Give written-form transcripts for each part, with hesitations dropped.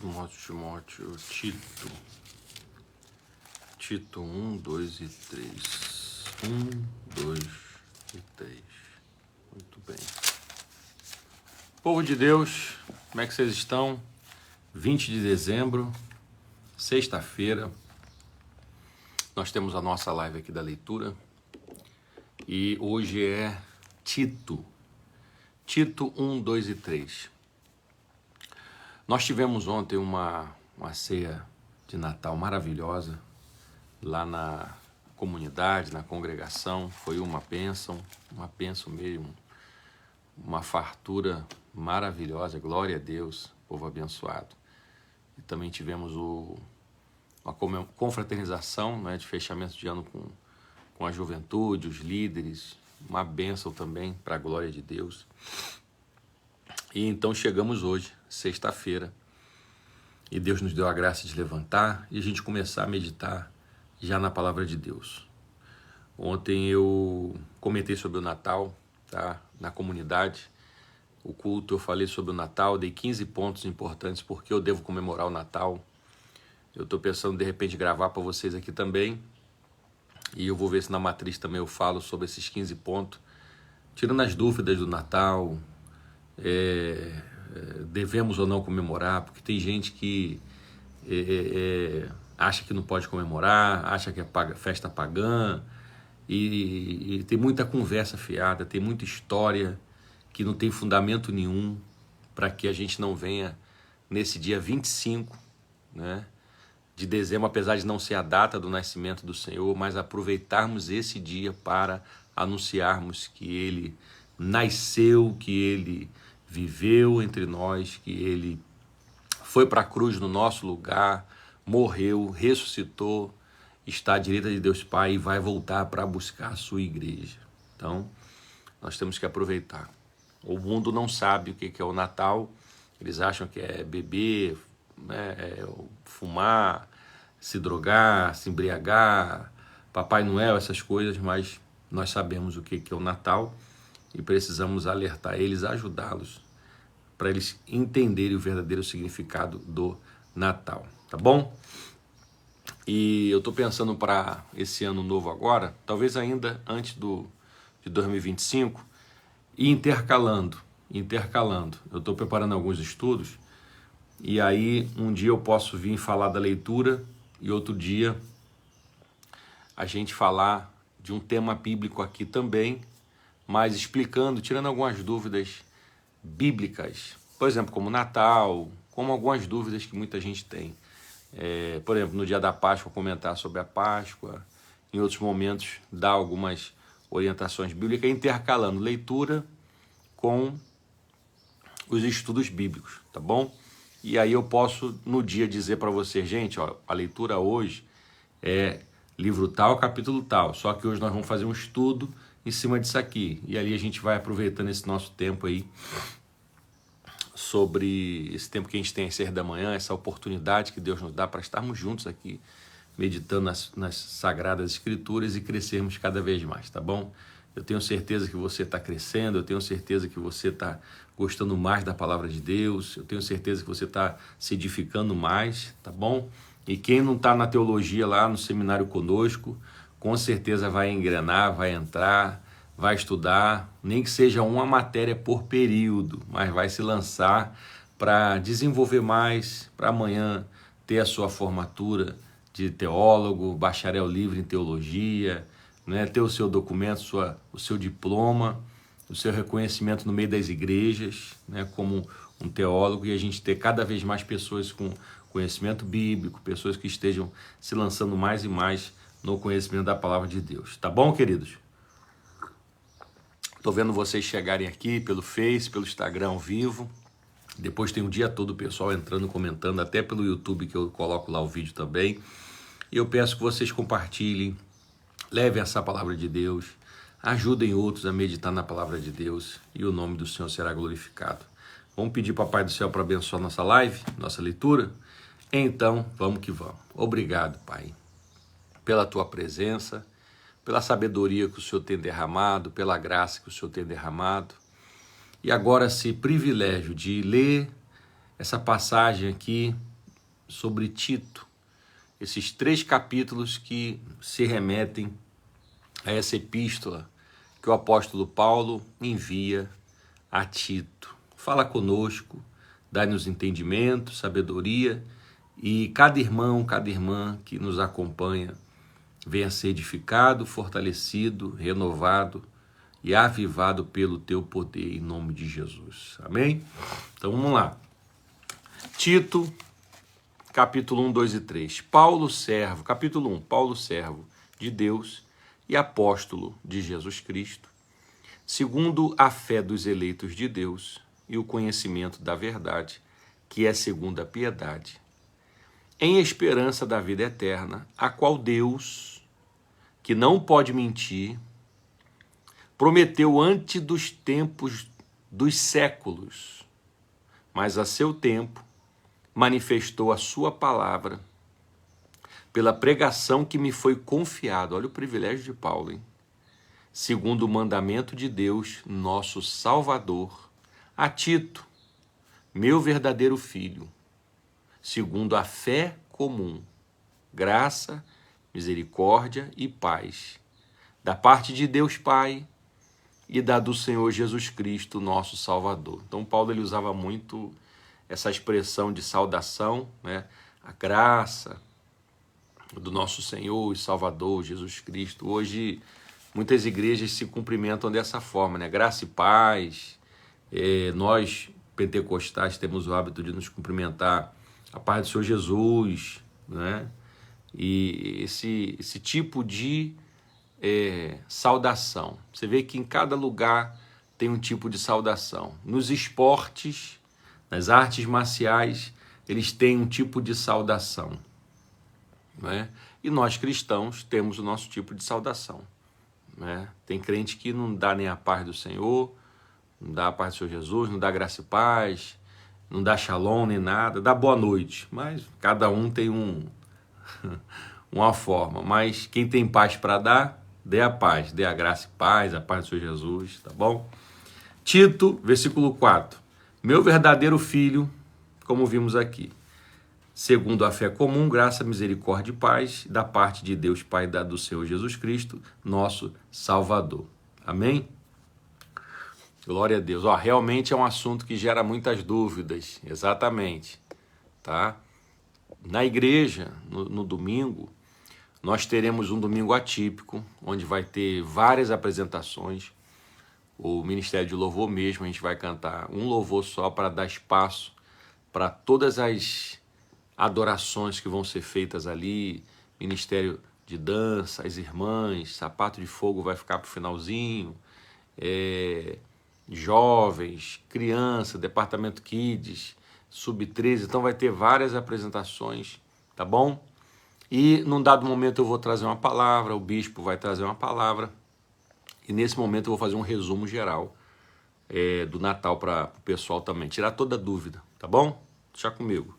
Timóteo, Tito 1, 2 e 3. 1, 2 e 3. Muito bem. Povo de Deus, como é que vocês estão? 20 de dezembro, sexta-feira, nós temos a nossa live aqui da leitura e hoje é Tito 1, 2 e 3. Nós tivemos ontem uma ceia de Natal maravilhosa lá na comunidade, na congregação. Foi uma bênção mesmo, uma fartura maravilhosa, glória a Deus, povo abençoado. E também tivemos uma confraternização, né, de fechamento de ano com a juventude, os líderes, uma bênção também para a glória de Deus. E então chegamos hoje, sexta-feira, e Deus nos deu a graça de levantar e a gente começar a meditar já na palavra de Deus. Ontem eu comentei sobre o Natal, tá? Na comunidade, o culto, eu falei sobre o Natal, dei 15 pontos importantes porque eu devo comemorar o Natal. Eu estou pensando de repente gravar para vocês aqui também, e eu vou ver se na matriz também eu falo sobre esses 15 pontos, tirando as dúvidas do Natal, devemos ou não comemorar, porque tem gente que acha que não pode comemorar, acha que é festa pagã, e tem muita conversa fiada, tem muita história que não tem fundamento nenhum para que a gente não venha nesse dia 25, né, de dezembro, apesar de não ser a data do nascimento do Senhor, mas aproveitarmos esse dia para anunciarmos que Ele nasceu, que Ele viveu entre nós, que Ele foi para a cruz no nosso lugar, morreu, ressuscitou, está à direita de Deus Pai e vai voltar para buscar a sua igreja. Então, nós temos que aproveitar. O mundo não sabe o que é o Natal, eles acham que é beber, né, fumar, se drogar, se embriagar, Papai Noel, essas coisas, mas nós sabemos o que é o Natal e precisamos alertar eles, ajudá-los, para eles entenderem o verdadeiro significado do Natal, tá bom? E eu estou pensando para esse ano novo agora, talvez ainda antes de 2025, e intercalando. Eu estou preparando alguns estudos, e aí um dia eu posso vir falar da leitura, e outro dia a gente falar de um tema bíblico aqui também, mas explicando, tirando algumas dúvidas bíblicas, por exemplo, como Natal, como algumas dúvidas que muita gente tem. Por exemplo, no dia da Páscoa, comentar sobre a Páscoa, em outros momentos, dar algumas orientações bíblicas, intercalando leitura com os estudos bíblicos, tá bom? E aí eu posso, no dia, dizer para você, gente, ó, a leitura hoje é livro tal, capítulo tal, só que hoje nós vamos fazer um estudo em cima disso aqui, e ali a gente vai aproveitando esse nosso tempo aí, sobre esse tempo que a gente tem às 6 da manhã, essa oportunidade que Deus nos dá para estarmos juntos aqui, meditando nas Sagradas Escrituras e crescermos cada vez mais, tá bom? Eu tenho certeza que você está crescendo, eu tenho certeza que você está gostando mais da palavra de Deus, eu tenho certeza que você está se edificando mais, tá bom? E quem não está na teologia lá no seminário conosco, com certeza vai engrenar, vai entrar, vai estudar, nem que seja uma matéria por período, mas vai se lançar para desenvolver mais, para amanhã ter a sua formatura de teólogo, bacharel livre em teologia, né, ter o seu documento, o seu diploma, o seu reconhecimento no meio das igrejas, né, como um teólogo, e a gente ter cada vez mais pessoas com conhecimento bíblico, pessoas que estejam se lançando mais e mais no conhecimento da palavra de Deus. Tá bom, queridos? Estou vendo vocês chegarem aqui pelo Face, pelo Instagram ao vivo. Depois tem o dia todo o pessoal entrando, comentando, até pelo YouTube, que eu coloco lá o vídeo também. E eu peço que vocês compartilhem, levem essa palavra de Deus, ajudem outros a meditar na palavra de Deus e o nome do Senhor será glorificado. Vamos pedir para o Pai do Céu para abençoar nossa live, nossa leitura? Então, vamos que vamos. Obrigado, Pai, pela Tua presença, pela sabedoria que o Senhor tem derramado, pela graça que o Senhor tem derramado. E agora esse privilégio de ler essa passagem aqui sobre Tito. Esses 3 capítulos que se remetem a essa epístola que o apóstolo Paulo envia a Tito. Fala conosco, dá-nos entendimento, sabedoria, e cada irmão, cada irmã que nos acompanha venha ser edificado, fortalecido, renovado e avivado pelo teu poder, em nome de Jesus. Amém? Então vamos lá. Tito, capítulo 1, 2 e 3. Paulo, servo, capítulo 1, Paulo, servo de Deus e apóstolo de Jesus Cristo, segundo a fé dos eleitos de Deus e o conhecimento da verdade, que é segundo a piedade, em esperança da vida eterna, a qual Deus, que não pode mentir, prometeu antes dos tempos dos séculos, mas a seu tempo manifestou a sua palavra pela pregação que me foi confiado. Olha o privilégio de Paulo, hein? Segundo o mandamento de Deus, nosso Salvador, a Tito, meu verdadeiro filho, segundo a fé comum, graça, misericórdia e paz, da parte de Deus Pai e da do Senhor Jesus Cristo, nosso Salvador. Então Paulo ele usava muito essa expressão de saudação, né? A graça do nosso Senhor e Salvador Jesus Cristo. Hoje muitas igrejas se cumprimentam dessa forma, né? Graça e paz. Nós pentecostais temos o hábito de nos cumprimentar a paz do Senhor Jesus, né? E esse tipo de saudação. Você vê que em cada lugar tem um tipo de saudação. Nos esportes, nas artes marciais, eles têm um tipo de saudação, né? E nós cristãos temos o nosso tipo de saudação, né? Tem crente que não dá nem a paz do Senhor, não dá a paz do Senhor Jesus, não dá graça e paz, não dá shalom nem nada, dá boa noite, mas cada um tem uma forma. Mas quem tem paz para dar, dê a paz, dê a graça e paz, a paz do Senhor Jesus, tá bom? Tito, versículo 4. Meu verdadeiro filho, como vimos aqui, segundo a fé comum, graça, misericórdia e paz, da parte de Deus Pai e do Senhor Jesus Cristo, nosso Salvador. Amém? Glória a Deus. Realmente é um assunto que gera muitas dúvidas, exatamente, tá? Na igreja, no domingo, nós teremos um domingo atípico, onde vai ter várias apresentações. O Ministério de Louvor mesmo, a gente vai cantar um louvor só para dar espaço para todas as adorações que vão ser feitas ali. Ministério de dança, as irmãs, sapato de fogo vai ficar para o finalzinho, jovens, criança, departamento Kids, sub-13, então vai ter várias apresentações, tá bom? E num dado momento eu vou trazer uma palavra, o bispo vai trazer uma palavra, e nesse momento eu vou fazer um resumo geral do Natal para o pessoal também, tirar toda dúvida, tá bom? Deixa comigo.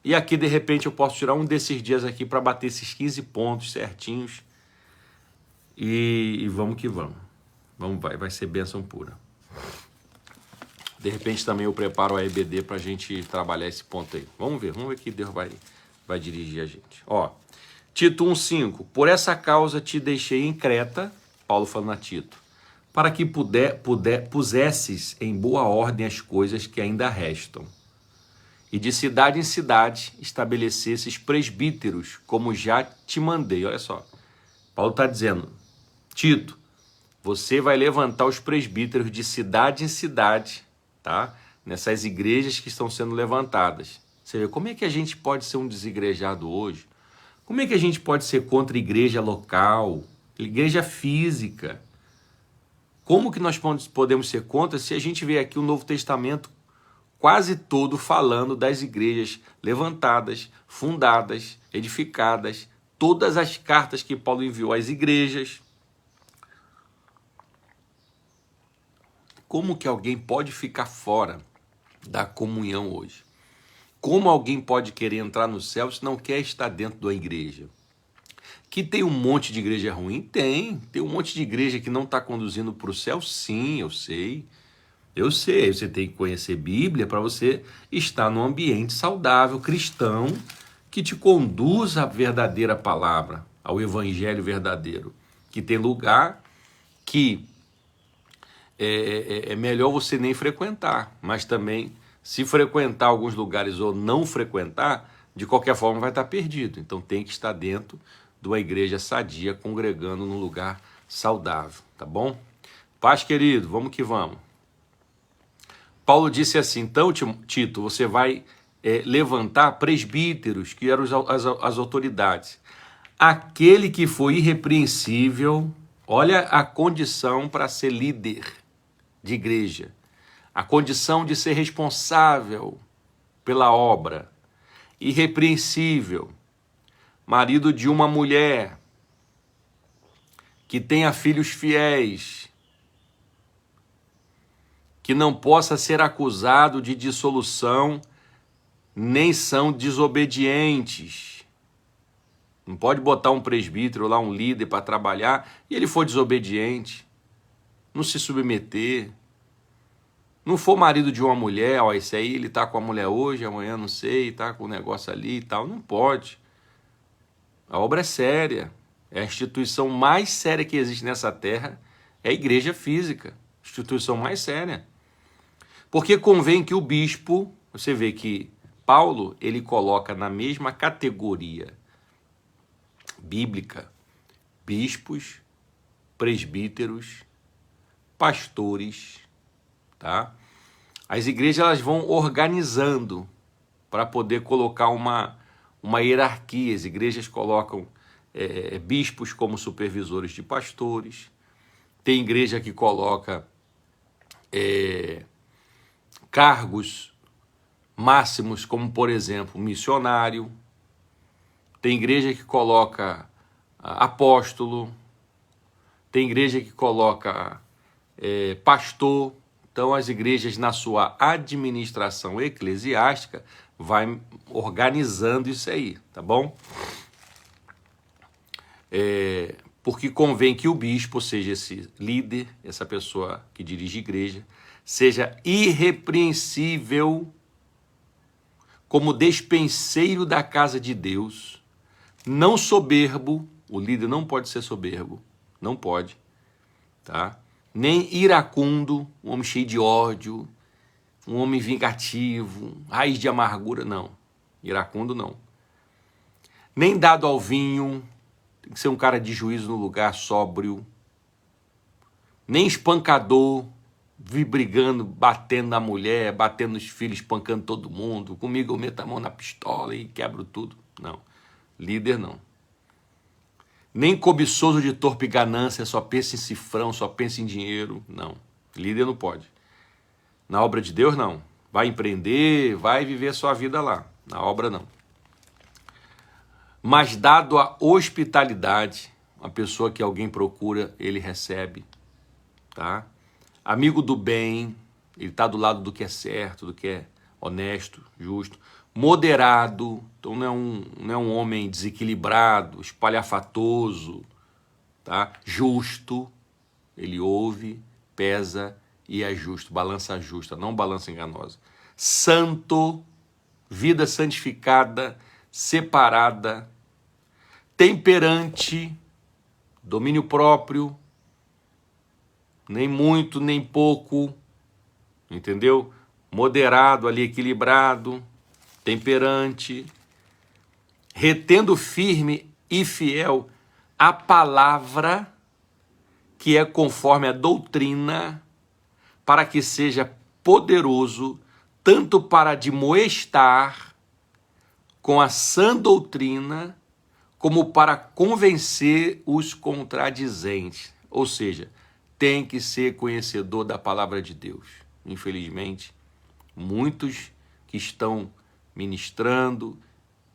E aqui, de repente, eu posso tirar um desses dias aqui para bater esses 15 pontos certinhos, e vamos que vamos. Vai ser bênção pura. De repente também eu preparo a EBD para a gente trabalhar esse ponto aí. Vamos ver que Deus vai dirigir a gente. Tito 1,5. Por essa causa te deixei em Creta, Paulo falando a Tito, para que pusesses em boa ordem as coisas que ainda restam, e de cidade em cidade estabelecesses presbíteros, como já te mandei. Olha só, Paulo está dizendo, Tito, você vai levantar os presbíteros de cidade em cidade, tá? Nessas igrejas que estão sendo levantadas. Você vê como é que a gente pode ser um desigrejado hoje? Como é que a gente pode ser contra a igreja local, igreja física? Como que nós podemos ser contra se a gente vê aqui o Novo Testamento quase todo falando das igrejas levantadas, fundadas, edificadas, todas as cartas que Paulo enviou às igrejas? Como que alguém pode ficar fora da comunhão hoje? Como alguém pode querer entrar no céu se não quer estar dentro da igreja? Que tem um monte de igreja ruim? Tem um monte de igreja que não está conduzindo para o céu? Sim, eu sei. Eu sei, você tem que conhecer Bíblia para você estar num ambiente saudável, cristão, que te conduz à verdadeira palavra, ao evangelho verdadeiro. Que tem lugar que é melhor você nem frequentar, mas também, se frequentar alguns lugares ou não frequentar, de qualquer forma vai estar perdido. Então tem que estar dentro de uma igreja sadia, congregando num lugar saudável, tá bom? Paz, querido, vamos que vamos. Paulo disse assim, então, Tito, você vai levantar presbíteros, que eram as autoridades. Aquele que foi irrepreensível, olha a condição para ser líder de igreja, a condição de ser responsável pela obra, irrepreensível, marido de uma mulher, que tenha filhos fiéis, que não possa ser acusado de dissolução, nem são desobedientes. Não pode botar um presbítero lá, um líder para trabalhar, e ele for desobediente, não se submeter, não for marido de uma mulher, ó, esse aí ele tá com a mulher hoje, amanhã não sei, tá com o negócio ali e tal, não pode. A obra é séria, é a instituição mais séria que existe nessa terra, é a igreja física, instituição mais séria. Porque convém que o bispo, você vê que Paulo, ele coloca na mesma categoria bíblica, bispos, presbíteros, pastores, tá? As igrejas elas vão organizando para poder colocar uma hierarquia. As igrejas colocam bispos como supervisores de pastores. Tem igreja que coloca cargos máximos, como por exemplo, missionário. Tem igreja que coloca apóstolo. Tem igreja que coloca pastor. Então as igrejas, na sua administração eclesiástica, vai organizando isso aí, tá bom? Porque convém que o bispo, ou seja, esse líder, essa pessoa que dirige a igreja, seja irrepreensível como despenseiro da casa de Deus, não soberbo, o líder não pode ser soberbo, não pode, tá? Nem iracundo, um homem cheio de ódio, um homem vingativo, raiz de amargura, não, iracundo não. Nem dado ao vinho, tem que ser um cara de juízo no lugar, sóbrio, nem espancador, vi brigando, batendo na mulher, batendo nos filhos, espancando todo mundo. Comigo eu meto a mão na pistola e quebro tudo. Não, líder não. Nem cobiçoso de torpe ganância, só pensa em cifrão, só pensa em dinheiro. Não, líder não pode. Na obra de Deus, não. Vai empreender, vai viver a sua vida lá. Na obra, não. Mas dado a hospitalidade, uma pessoa que alguém procura, ele recebe, tá? Amigo do bem, ele está do lado do que é certo, do que é honesto, justo. Moderado, então não é um homem desequilibrado, espalhafatoso, tá? Justo, ele ouve, pesa e é justo, balança justa, não balança enganosa. Santo, vida santificada, separada, temperante, domínio próprio, nem muito, nem pouco, entendeu? Moderado ali, equilibrado, temperante, retendo firme e fiel a palavra que é conforme a doutrina, para que seja poderoso tanto para admoestar com a sã doutrina, como para convencer os contradizentes. Ou seja, tem que ser conhecedor da palavra de Deus. Infelizmente, muitos que estão ministrando,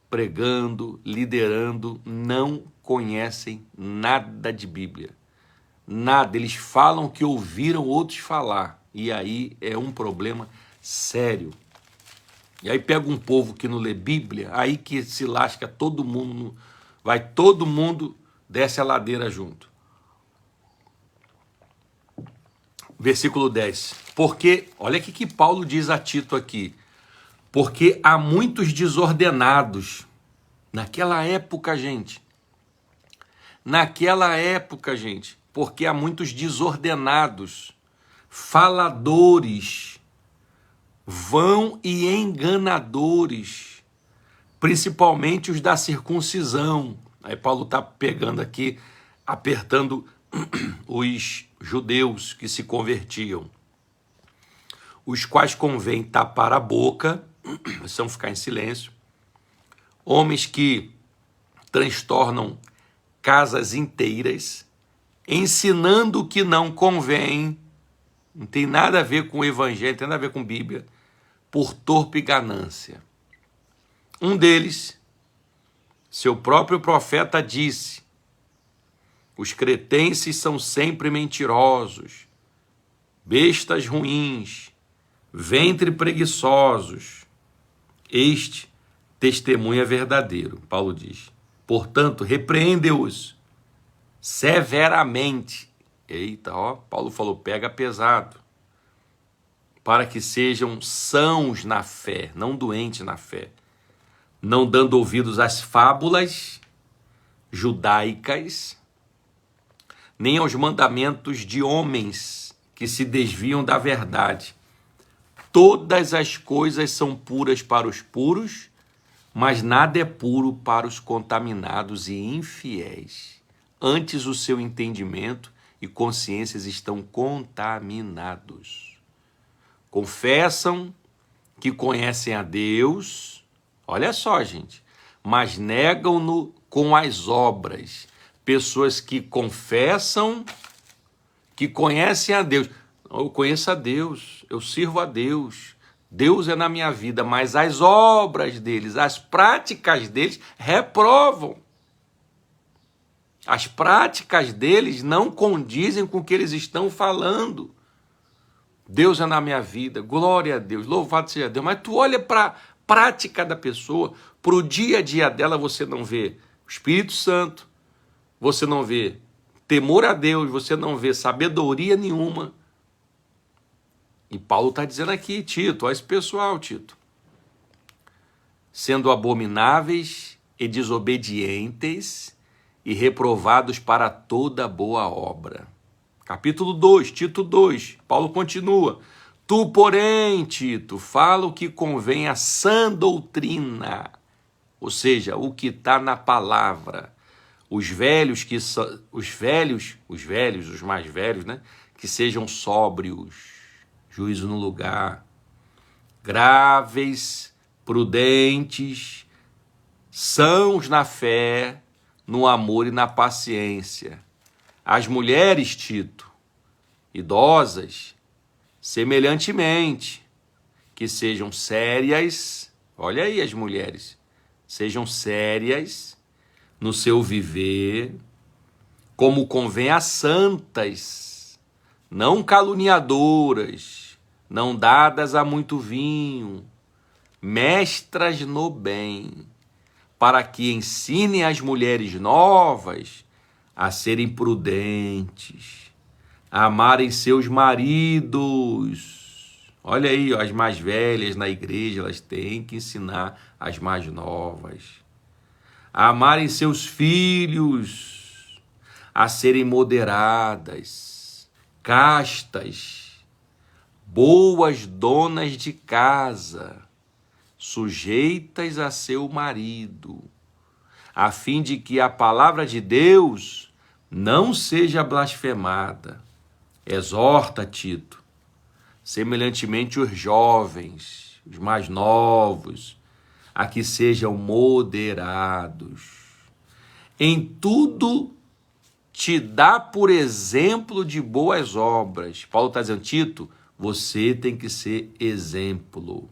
pregando, liderando, não conhecem nada de Bíblia. Nada. Eles falam o que ouviram outros falar. E aí é um problema sério. E aí pega um povo que não lê Bíblia, aí que se lasca todo mundo, vai todo mundo desce a ladeira junto. versículo 10. Porque, olha o que Paulo diz a Tito aqui. Porque há muitos desordenados. Naquela época, gente. Porque há muitos desordenados, faladores, vão e enganadores, principalmente os da circuncisão. Aí Paulo está pegando aqui, apertando os judeus que se convertiam, os quais convém tapar a boca, precisam ficar em silêncio, homens que transtornam casas inteiras, ensinando o que não convém, não tem nada a ver com o evangelho, não tem nada a ver com Bíblia, por torpe ganância. Um deles, seu próprio profeta disse: os cretenses são sempre mentirosos, bestas ruins, ventre preguiçosos. Este testemunho é verdadeiro, Paulo diz. Portanto, repreende-os severamente. Eita, Paulo falou, pega pesado. Para que sejam sãos na fé, não doentes na fé. Não dando ouvidos às fábulas judaicas, nem aos mandamentos de homens que se desviam da verdade. Todas as coisas são puras para os puros, mas nada é puro para os contaminados e infiéis. Antes o seu entendimento e consciências estão contaminados. Confessam que conhecem a Deus, olha só, gente, mas negam-no com as obras. Pessoas que confessam que conhecem a Deus. Eu conheço a Deus, eu sirvo a Deus, Deus é na minha vida, mas as obras deles, as práticas deles reprovam. As práticas deles não condizem com o que eles estão falando. Deus é na minha vida, glória a Deus, louvado seja Deus. Mas tu olha para a prática da pessoa, para o dia a dia dela, você não vê o Espírito Santo, você não vê temor a Deus, você não vê sabedoria nenhuma. E Paulo está dizendo aqui, Tito, olha esse pessoal, Tito. Sendo abomináveis e desobedientes e reprovados para toda boa obra. Capítulo 2, Tito 2, Paulo continua. Tu, porém, Tito, fala o que convém à sã doutrina, ou seja, o que está na palavra. Os velhos, os mais velhos, né, que sejam sóbrios, juízo no lugar, graves, prudentes, sãos na fé, no amor e na paciência. As mulheres, Tito, idosas, semelhantemente, que sejam sérias, olha aí as mulheres, sejam sérias no seu viver, como convém a santas, não caluniadoras, não dadas a muito vinho, mestras no bem, para que ensinem as mulheres novas a serem prudentes, a amarem seus maridos. Olha aí, ó, as mais velhas na igreja, elas têm que ensinar as mais novas. A amarem seus filhos, a serem moderadas, castas, boas donas de casa, sujeitas a seu marido, a fim de que a palavra de Deus não seja blasfemada. Exorta, Tito, semelhantemente os jovens, os mais novos, a que sejam moderados. Em tudo te dá por exemplo de boas obras. Paulo está dizendo, Tito, você tem que ser exemplo.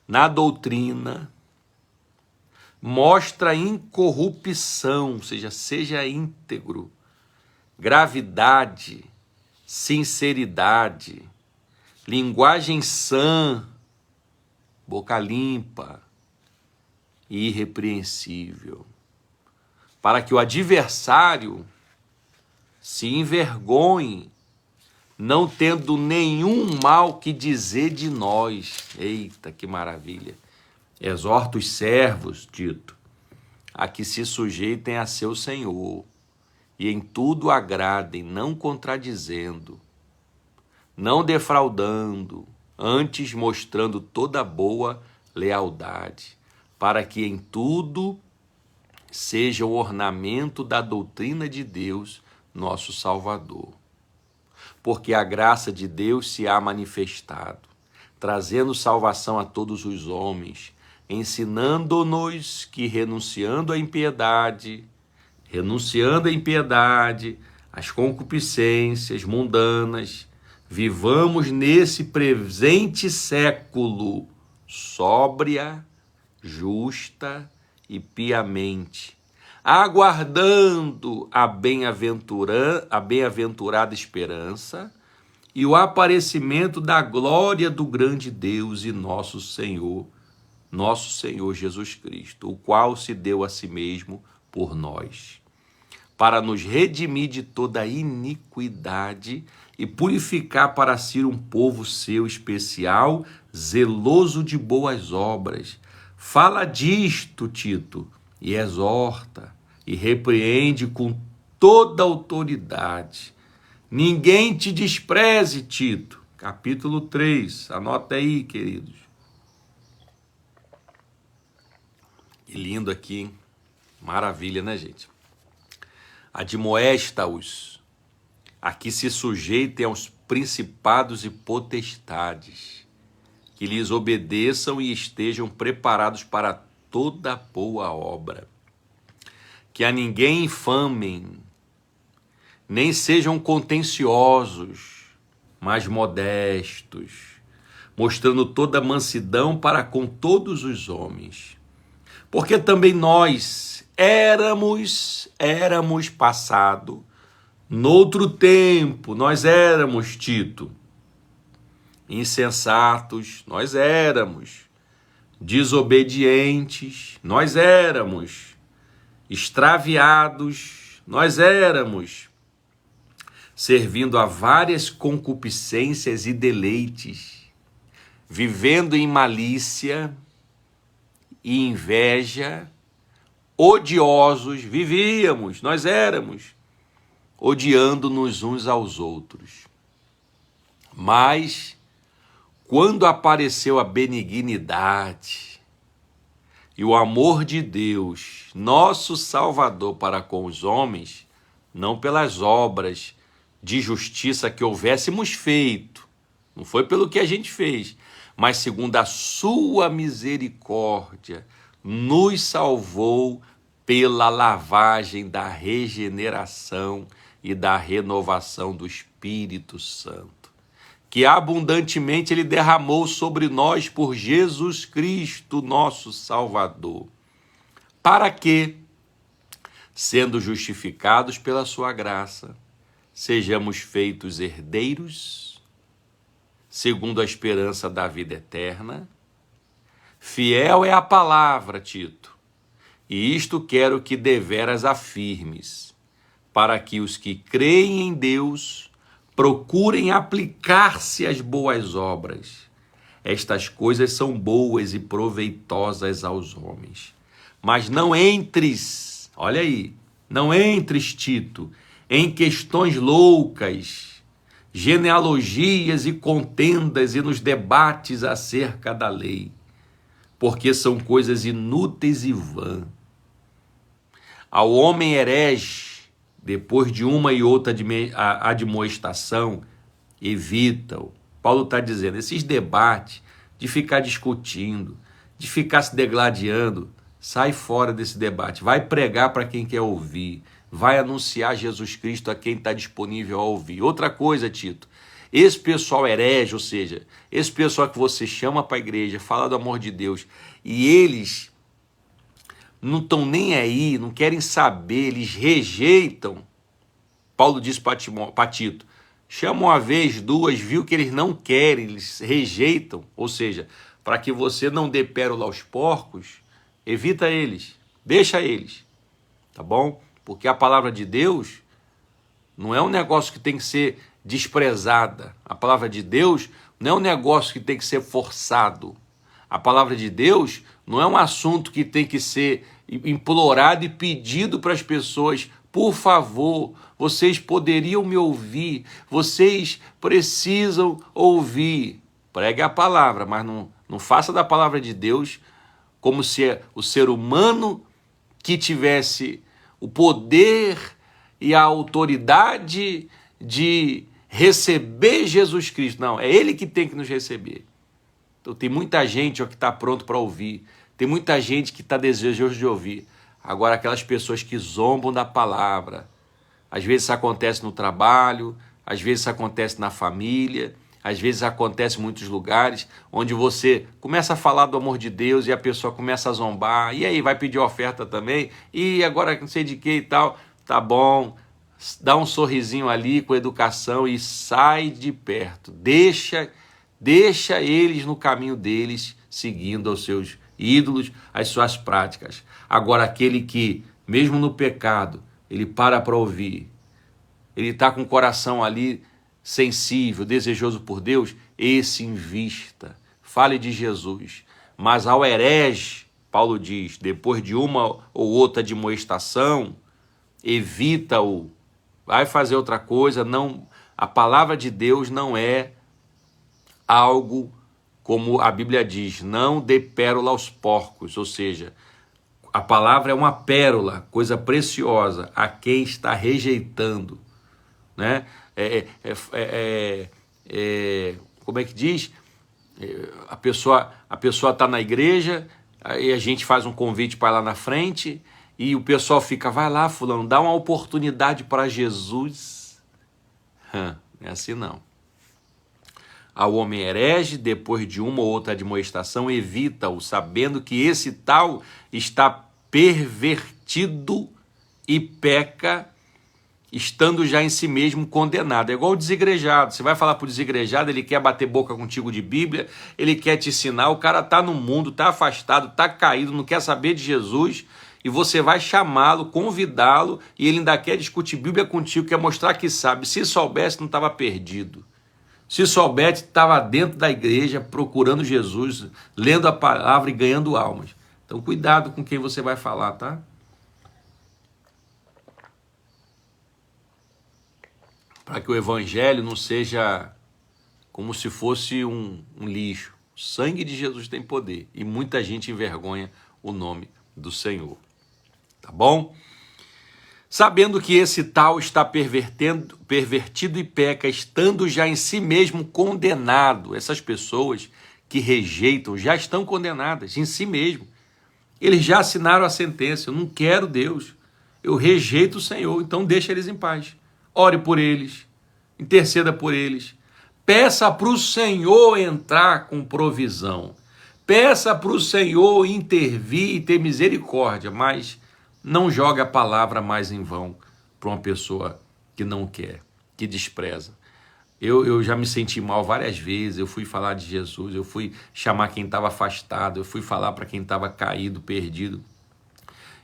Na doutrina, mostra incorrupção, ou seja, seja íntegro, gravidade, sinceridade, linguagem sã, boca limpa e irrepreensível, para que o adversário se envergonhem, não tendo nenhum mal que dizer de nós. Eita, que maravilha! Exorta os servos, Tito, a que se sujeitem a seu Senhor, e em tudo agradem, não contradizendo, não defraudando, antes mostrando toda boa lealdade, para que em tudo seja o ornamento da doutrina de Deus, nosso Salvador. Porque a graça de Deus se há manifestado, trazendo salvação a todos os homens, ensinando-nos que renunciando à impiedade, às concupiscências mundanas, vivamos nesse presente século sóbria, justa e piamente, aguardando a bem-aventurada esperança e o aparecimento da glória do grande Deus e nosso Senhor Jesus Cristo, o qual se deu a si mesmo por nós, para nos redimir de toda iniquidade e purificar para si um povo seu especial, zeloso de boas obras. Fala disto, Tito, e exorta, e repreende com toda autoridade. Ninguém te despreze, Tito. Capítulo 3, anota aí, queridos. Que lindo aqui, hein? Maravilha, né, gente? Admoesta-os a que se sujeitem aos principados e potestades, que lhes obedeçam e estejam preparados para toda boa obra. Que a ninguém infamem, nem sejam contenciosos, mas modestos, mostrando toda mansidão para com todos os homens. Porque também nós éramos passado, noutro tempo, nós éramos, Tito, insensatos, nós éramos, desobedientes, nós éramos, extraviados, nós éramos, servindo a várias concupiscências e deleites, vivendo em malícia e inveja, odiosos, nós éramos, odiando-nos uns aos outros. Mas, quando apareceu a benignidade e o amor de Deus, nosso Salvador para com os homens, não pelas obras de justiça que houvéssemos feito, não foi pelo que a gente fez, mas segundo a sua misericórdia, nos salvou pela lavagem da regeneração e da renovação do Espírito Santo, que abundantemente ele derramou sobre nós por Jesus Cristo, nosso Salvador, para que, sendo justificados pela sua graça, sejamos feitos herdeiros, segundo a esperança da vida eterna. Fiel é a palavra, Tito, e isto quero que deveras afirmes, para que os que creem em Deus procurem aplicar-se às boas obras. Estas coisas são boas e proveitosas aos homens. Mas não entres, olha aí, não entres, Tito, em questões loucas, genealogias e contendas e nos debates acerca da lei, porque são coisas inúteis e vãs. Ao homem herege, depois de uma e outra admoestação, evita-o. Paulo está dizendo, esses debates de ficar discutindo, de ficar se degladiando, sai fora desse debate, vai pregar para quem quer ouvir, vai anunciar Jesus Cristo a quem está disponível a ouvir. Outra coisa, Tito, esse pessoal herege, ou seja, esse pessoal que você chama para a igreja, fala do amor de Deus, e eles não estão nem aí, não querem saber, eles rejeitam. Paulo diz para Tito, chama uma vez, duas, viu que eles não querem, eles rejeitam, ou seja, para que você não dê pérola aos porcos, evita eles, deixa eles, tá bom? Porque a palavra de Deus não é um negócio que tem que ser desprezada. A palavra de Deus não é um negócio que tem que ser forçado. A palavra de Deus não é um assunto que tem que ser implorado e pedido para as pessoas. Por favor, vocês poderiam me ouvir, vocês precisam ouvir. Pregue a palavra, mas não faça da palavra de Deus como se o ser humano que tivesse o poder e a autoridade de receber Jesus Cristo. Não, é Ele que tem que nos receber. Então tem muita gente que está pronto para ouvir, tem muita gente que está desejoso de ouvir. Agora aquelas pessoas que zombam da palavra, às vezes isso acontece no trabalho, às vezes isso acontece na família, às vezes acontece em muitos lugares, onde você começa a falar do amor de Deus e a pessoa começa a zombar, e aí vai pedir oferta também, e agora não sei de que e tal, tá bom, dá um sorrisinho ali com educação e sai de perto, deixa eles no caminho deles, seguindo aos seus ídolos, as suas práticas. Agora aquele que, mesmo no pecado, ele para ouvir, ele está com o coração ali sensível, desejoso por Deus, esse invista, fale de Jesus. Mas ao herege, Paulo diz, depois de uma ou outra admoestação, evita-o, vai fazer outra coisa. Não, a palavra de Deus não é algo como a Bíblia diz, não dê pérola aos porcos, ou seja, a palavra é uma pérola, coisa preciosa, a quem está rejeitando, né? Como é que diz? A pessoa está na igreja, aí a gente faz um convite para ir lá na frente, e o pessoal fica, vai lá fulano, dá uma oportunidade para Jesus. Não é assim não. Ao homem herege, depois de uma ou outra admoestação, evita-o, sabendo que esse tal está pervertido e peca, estando já em si mesmo condenado. É igual o desigrejado. Você vai falar para o desigrejado, ele quer bater boca contigo de Bíblia, ele quer te ensinar, o cara está no mundo, está afastado, está caído, não quer saber de Jesus, e você vai chamá-lo, convidá-lo, e ele ainda quer discutir Bíblia contigo, quer mostrar que sabe. Se soubesse, não estava perdido. Se soubesse, estava dentro da igreja, procurando Jesus, lendo a palavra e ganhando almas. Então, cuidado com quem você vai falar, tá? Para que o evangelho não seja como se fosse um lixo. O sangue de Jesus tem poder e muita gente envergonha o nome do Senhor. Tá bom? Sabendo que esse tal está pervertido e peca, estando já em si mesmo condenado. Essas pessoas que rejeitam já estão condenadas em si mesmo. Eles já assinaram a sentença. Eu não quero Deus, eu rejeito o Senhor, então deixa eles em paz. Ore por eles, interceda por eles, peça para o Senhor entrar com provisão, peça para o Senhor intervir e ter misericórdia, mas não joga a palavra mais em vão para uma pessoa que não quer, que despreza. Eu já me senti mal várias vezes, eu fui falar de Jesus, eu fui chamar quem estava afastado, eu fui falar para quem estava caído, perdido.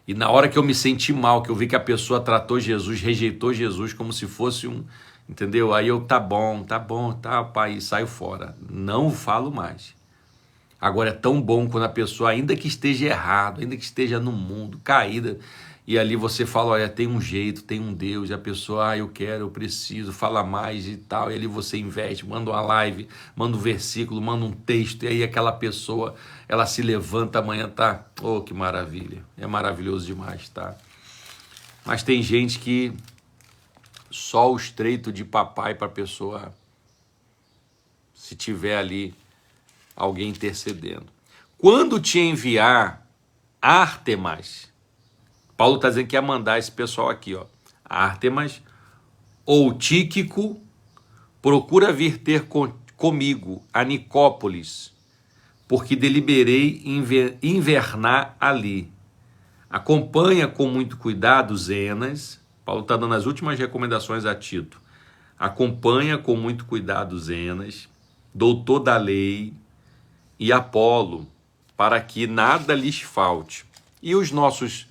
E na hora que eu me senti mal, que eu vi que a pessoa tratou Jesus, rejeitou Jesus como se fosse entendeu? Aí eu, tá bom, tá, pai, e saio fora. Não falo mais. Agora é tão bom quando a pessoa, ainda que esteja errado, ainda que esteja no mundo, caída, e ali você fala, olha, tem um jeito, tem um Deus, e a pessoa, eu quero, eu preciso, fala mais e tal, e ali você investe, manda uma live, manda um versículo, manda um texto, e aí aquela pessoa, ela se levanta amanhã, tá? Oh, que maravilha, é maravilhoso demais, tá? Mas tem gente que só o estreito de papai para a pessoa, se tiver ali alguém intercedendo. Quando te enviar Ártemas, Paulo está dizendo que ia mandar esse pessoal aqui, ó, Ártemas ou Tíquico, procura vir ter comigo a Nicópolis, porque deliberei invernar ali. Acompanha com muito cuidado Zenas. Paulo está dando as últimas recomendações a Tito. Acompanha com muito cuidado Zenas, doutor da lei, e Apolo, para que nada lhes falte. E os nossos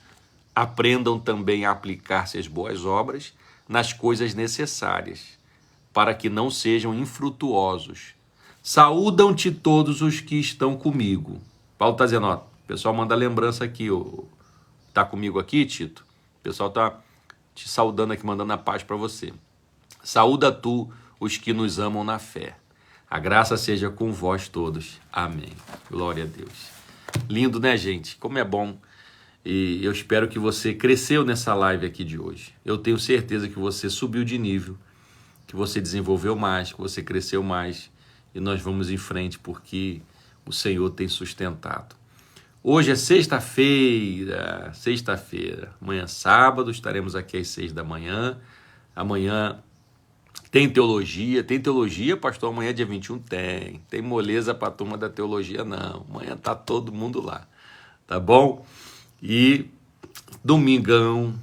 aprendam também a aplicar-se às boas obras, nas coisas necessárias, para que não sejam infrutuosos. Saúdam-te todos os que estão comigo. Paulo está dizendo, ó, o pessoal manda lembrança aqui, está comigo aqui, Tito? O pessoal está te saudando aqui, mandando a paz para você. Saúda tu os que nos amam na fé. A graça seja com vós todos. Amém. Glória a Deus. Lindo, né, gente? Como é bom. E eu espero que você cresceu nessa live aqui de hoje. Eu tenho certeza que você subiu de nível, que você desenvolveu mais, que você cresceu mais. E nós vamos em frente porque o Senhor tem sustentado. Hoje é sexta-feira. Amanhã, sábado, estaremos aqui às 6 da manhã. Amanhã tem teologia, pastor, amanhã dia 21 tem moleza para a turma da teologia, não, amanhã tá todo mundo lá, tá bom? E domingão,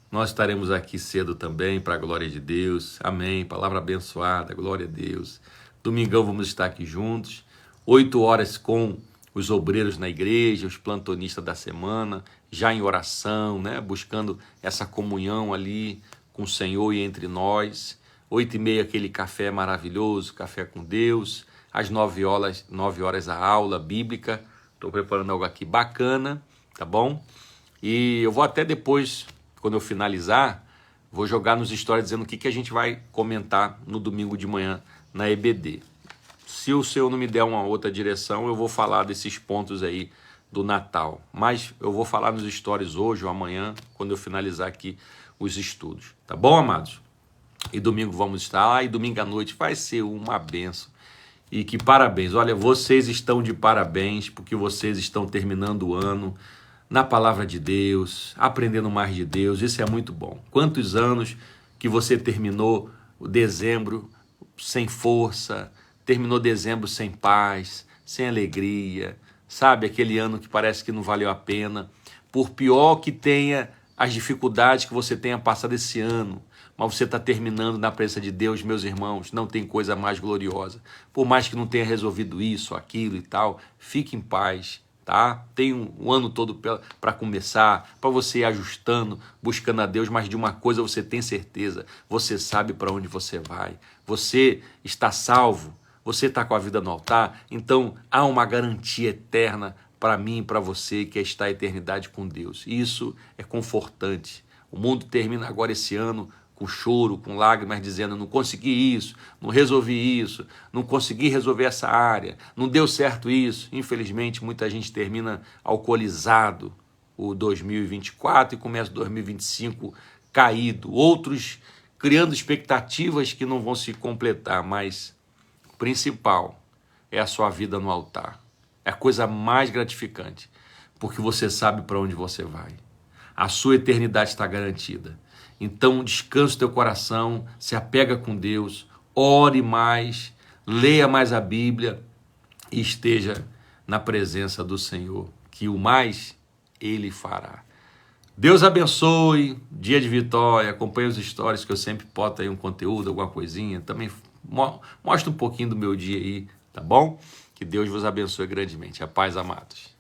nós estaremos aqui cedo também, para a glória de Deus, amém, palavra abençoada, glória a Deus. Domingão vamos estar aqui juntos, 8 horas com os obreiros na igreja, os plantonistas da semana, já em oração, né, buscando essa comunhão ali com o Senhor e entre nós. 8h30 aquele café maravilhoso, café com Deus. Às 9 horas a aula bíblica. Estou preparando algo aqui bacana, tá bom? E eu vou até depois, quando eu finalizar, vou jogar nos stories dizendo o que a gente vai comentar no domingo de manhã na EBD. Se o Senhor não me der uma outra direção, eu vou falar desses pontos aí do Natal. Mas eu vou falar nos stories hoje ou amanhã, quando eu finalizar aqui os estudos. Tá bom, amados? E domingo vamos estar lá, e domingo à noite vai ser uma benção. E que parabéns, olha, vocês estão de parabéns, porque vocês estão terminando o ano na palavra de Deus, aprendendo mais de Deus, isso é muito bom. Quantos anos que você terminou o dezembro sem força, terminou dezembro sem paz, sem alegria, sabe, aquele ano que parece que não valeu a pena, por pior que tenha as dificuldades que você tenha passado esse ano, mas você está terminando na presença de Deus, meus irmãos, não tem coisa mais gloriosa. Por mais que não tenha resolvido isso, aquilo e tal, fique em paz, tá? Tem um ano todo para começar, para você ir ajustando, buscando a Deus, mas de uma coisa você tem certeza, você sabe para onde você vai, você está salvo, você está com a vida no altar, então há uma garantia eterna para mim e para você, que é estar a eternidade com Deus. Isso é confortante. O mundo termina agora esse ano com choro, com lágrimas, dizendo, não consegui isso, não resolvi isso, não consegui resolver essa área, não deu certo isso. Infelizmente, muita gente termina alcoolizado o 2024 e começa o 2025 caído. Outros criando expectativas que não vão se completar, mas o principal é a sua vida no altar. É a coisa mais gratificante, porque você sabe para onde você vai. A sua eternidade está garantida. Então, descansa o teu coração, se apega com Deus, ore mais, leia mais a Bíblia e esteja na presença do Senhor, que o mais Ele fará. Deus abençoe, dia de vitória, acompanhe os stories que eu sempre boto aí um conteúdo, alguma coisinha, também mostra um pouquinho do meu dia aí, tá bom? Que Deus vos abençoe grandemente. A paz, amados.